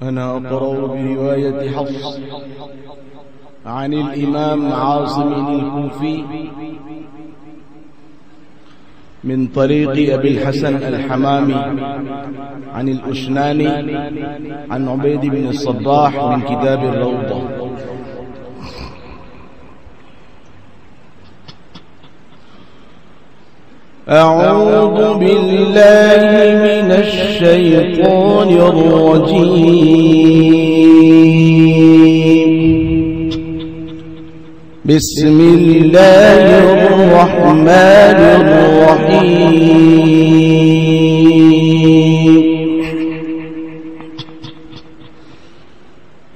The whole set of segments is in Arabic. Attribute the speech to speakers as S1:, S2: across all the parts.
S1: أنا أقرأ برواية حفص عن الإمام عاصم الكوفي من طريق أبي الحسن الحمامي عن الأشناني عن عبيد بن الصباح من كتاب الروضة. أعوذ بالله من الشيطان الرجيم. بسم الله الرحمن الرحيم.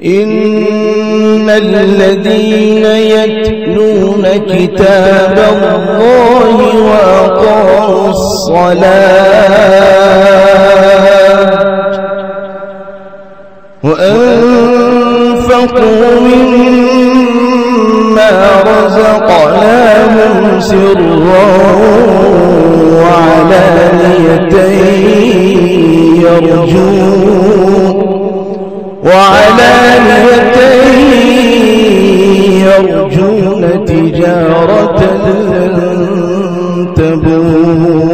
S1: إن الذين يتلون كتاب الله وأقاموا الصلاة وأنفقوا مما رزقناهم سرا وعلانية يرجون تجارة لن تبور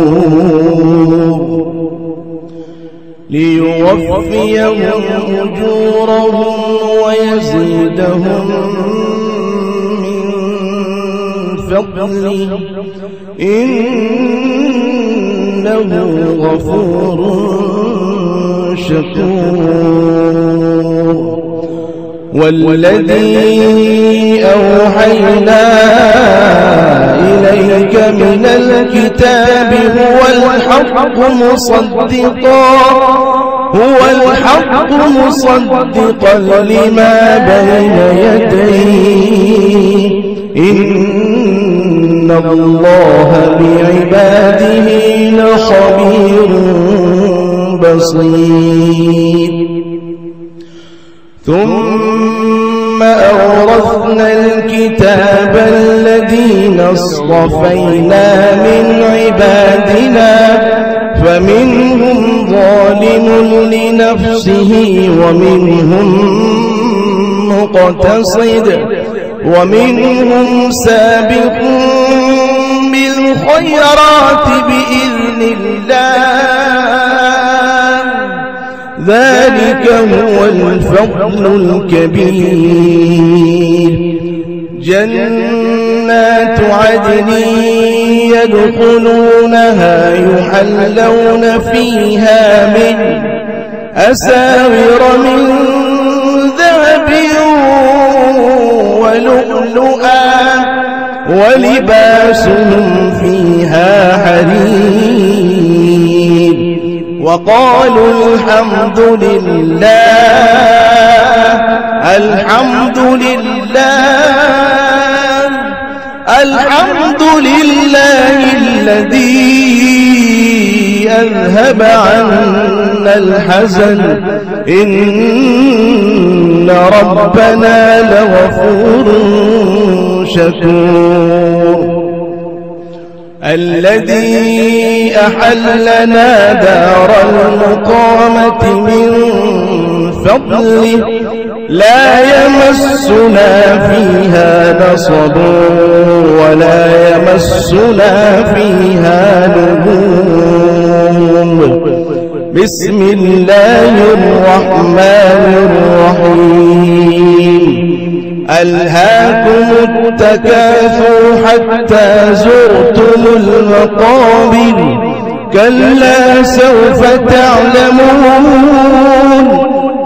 S1: ليوفيهم أجورهم ويزيدهم من فضله إنه غفور شكور. والذي أوحينا إليك من الكتاب هو الحق مصدقا لما بين يديه إن الله بعباده لخبير بصير. ثم أورثنا الكتاب الذين اصطفينا من عبادنا فمنهم ظالم لنفسه ومنهم مقتصد ومنهم سابق بالخيرات بإذن الله ذلك هو الفضل الكبير. جنات عدن يدخلونها يحلون فيها من أساور من ذهب ولؤلؤا ولباسهم فيها حرير. وقالوا الحمد لله الذي أذهب عنا الحزن إن ربنا لغفور شكور. الذي أحلنا دار المقامة من فضله لا يمسنا فيها نصب ولا يمسنا فيها لغوب. بسم الله الرحمن الرحيم. ألهاكم التكاثر حتى زرتم المقابر كلا سوف تعلمون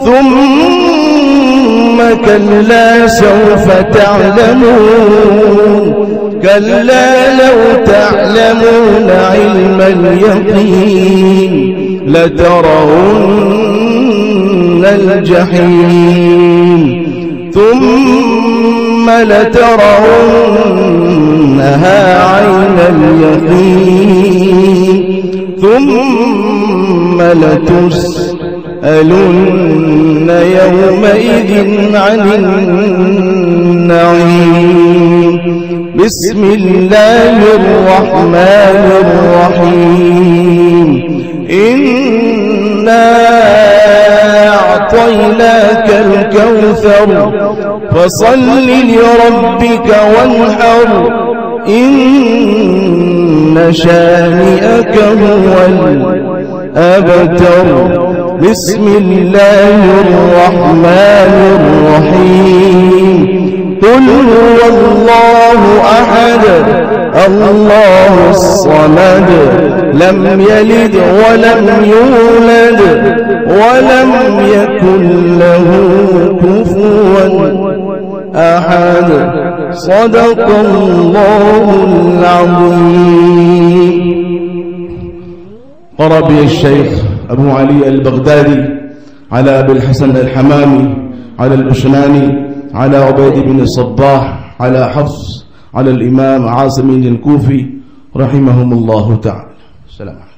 S1: ثم كلا سوف تعلمون كلا لو تعلمون علم اليقين لترون الجحيم ثم لترونها عين اليقين ثم لتسألن يومئذ عن النعيم. بسم الله الرحمن الرحيم. إنا أعطيناك الكوثر فصل لربك وانحر إن شانئك هو الأبتر. بسم الله الرحمن الرحيم. قل هو الله أحد الله الصمد لم يلد ولم يولد ولم يكن له كفوا أحد. صدق الله العظيم. قرأ به الشيخ أبو علي البغدادي على أبي الحسن الحمامي على الأشناني على عبيد بن الصباح على حفص على الإمام عاصم الكوفي رحمهم الله تعالى. السلام عليكم.